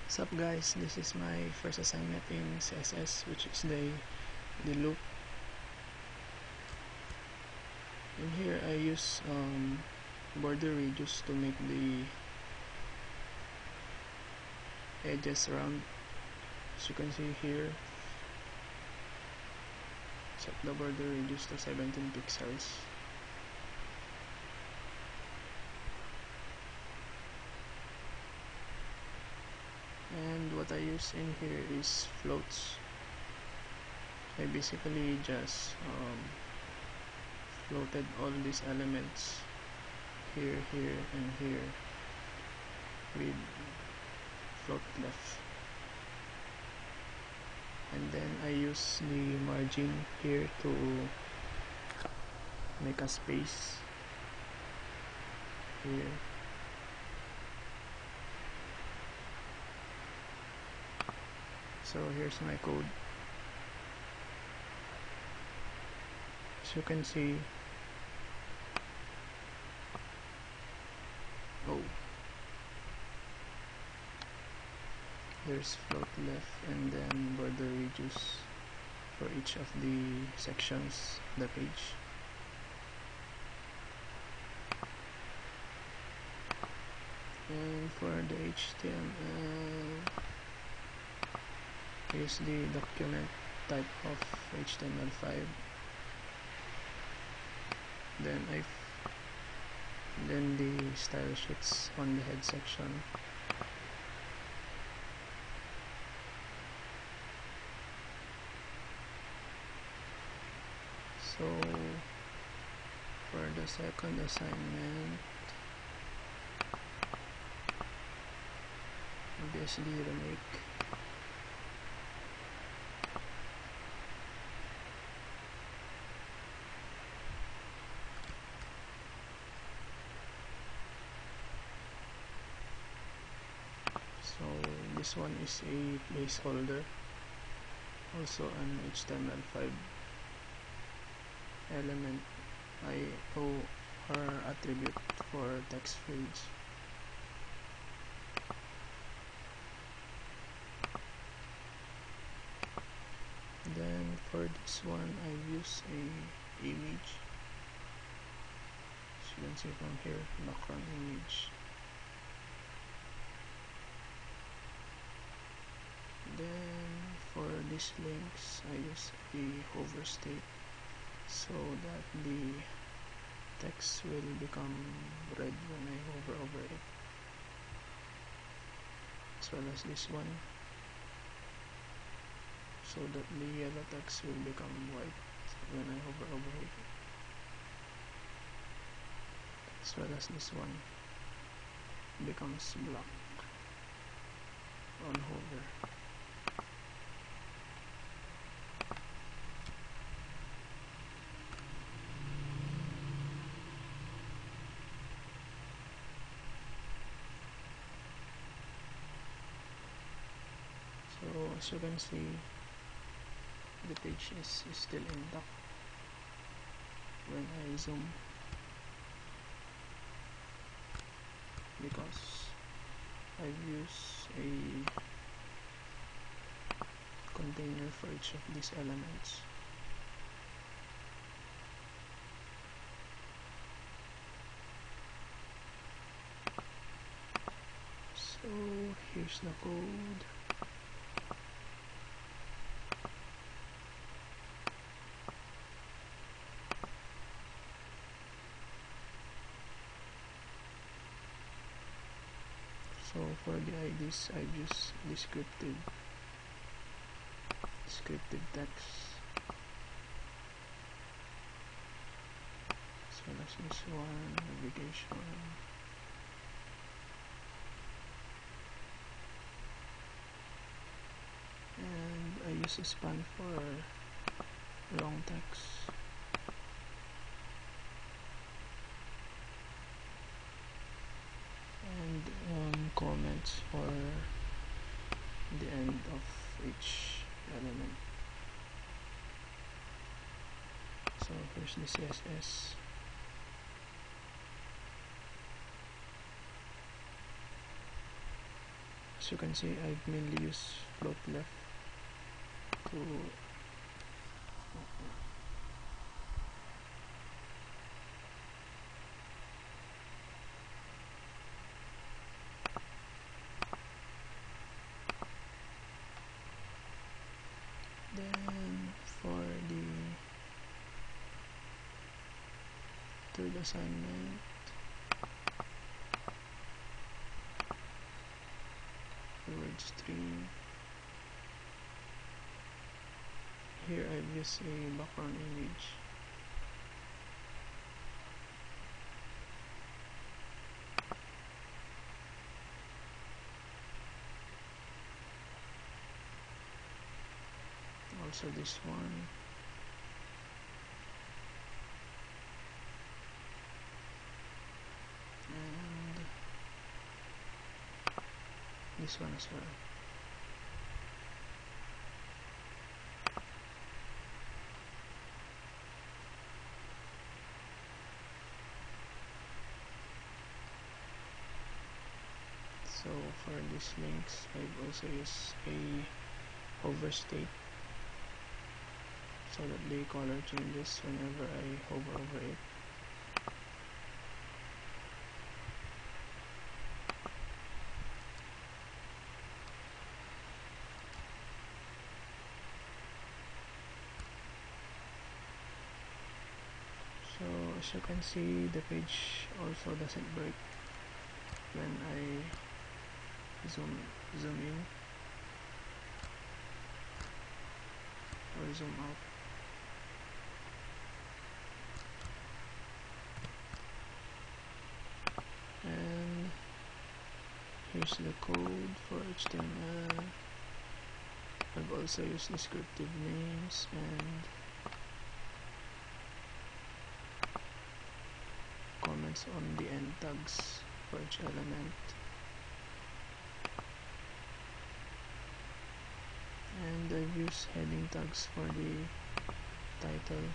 What's up guys, this is my first assignment in CSS, which is the loop. In here I use border radius to make the edges round. As you can see here, set the border radius to 17 pixels. And what I use in here is floats. I basically just floated all these elements here, and here with float left, and then I use the margin here to make a space here. So here's my code. As you can see, there's float left and then border radius for each of the sections of the page. And for the HTML, here's the document type of HTML5. Then the style sheets on the head section. So for the second assignment, obviously remake. So this one is a placeholder, also an HTML5 element, or attribute for text fields. Then for this one I use a image, as you can see from here, background image. Then for these links I use a hover state so that the text will become red when I hover over it, as well as this one, so that the yellow text will become white when I hover over it, as well as this one becomes black on hover. So as you can see, the page is still intact when I zoom, because I've used a container for each of these elements. So here's the code. So for the IDs I've used descriptive text, as well as this one, navigation. And I use a span for long text. And comments for the end of each element. So here's the CSS. As you can see, I've mainly used float left to then for the third assignment, the word stream, here I've used a background image. Also this one, and this one as well. So for these links, I've also used a hover state so that the color changes whenever I hover over it. So as you can see, the page also doesn't break when I zoom in or zoom out. And here's the code for HTML. I've also used descriptive names and comments on the end tags for each element. And I've used heading tags for the title.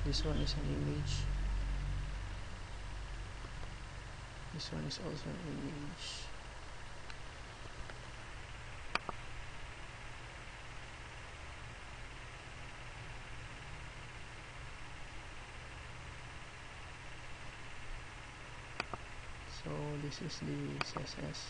This one is an image. This one is also an image. So this is the CSS.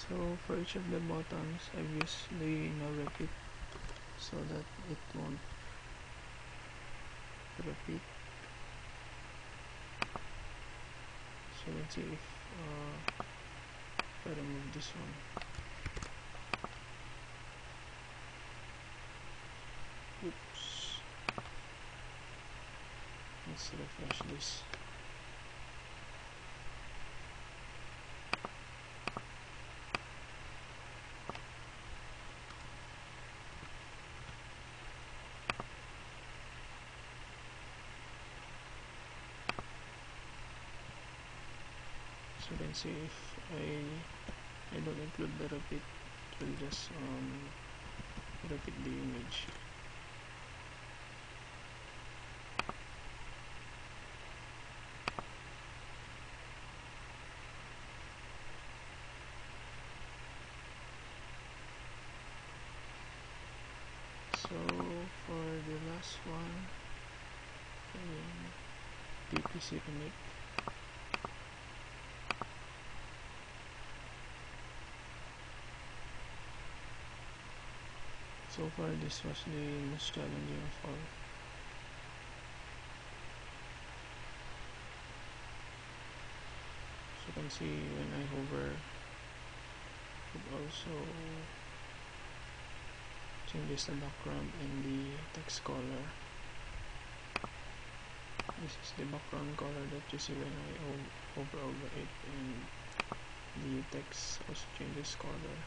So for each of the buttons, I've used the no repeat so that it won't repeat. So let's see if I remove this one. Oops. Let's refresh this. So you can see if I don't include the repeat, it will just repeat the image. So for the last one, PPC Remake. So far this was the most challenging of all. So you can see when I hover, it also changes the background and the text color. This is the background color that you see when I hover over it, and the text also changes color.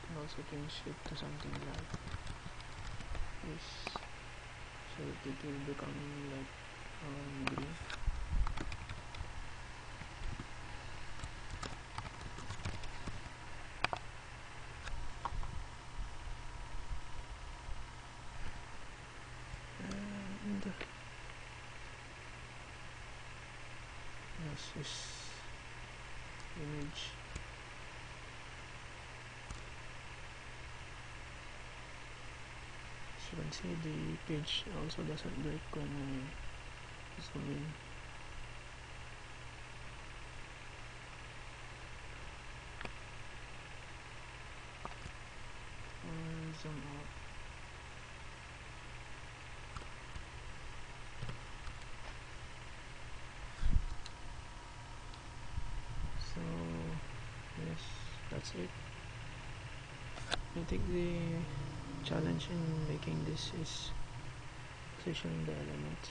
You can also change it to something like this, so that it will become like green. And this is image. As you can see, the page also doesn't break when I zoom in. Or zoom out. So yes, that's it. I think the challenge in making this is positioning the elements.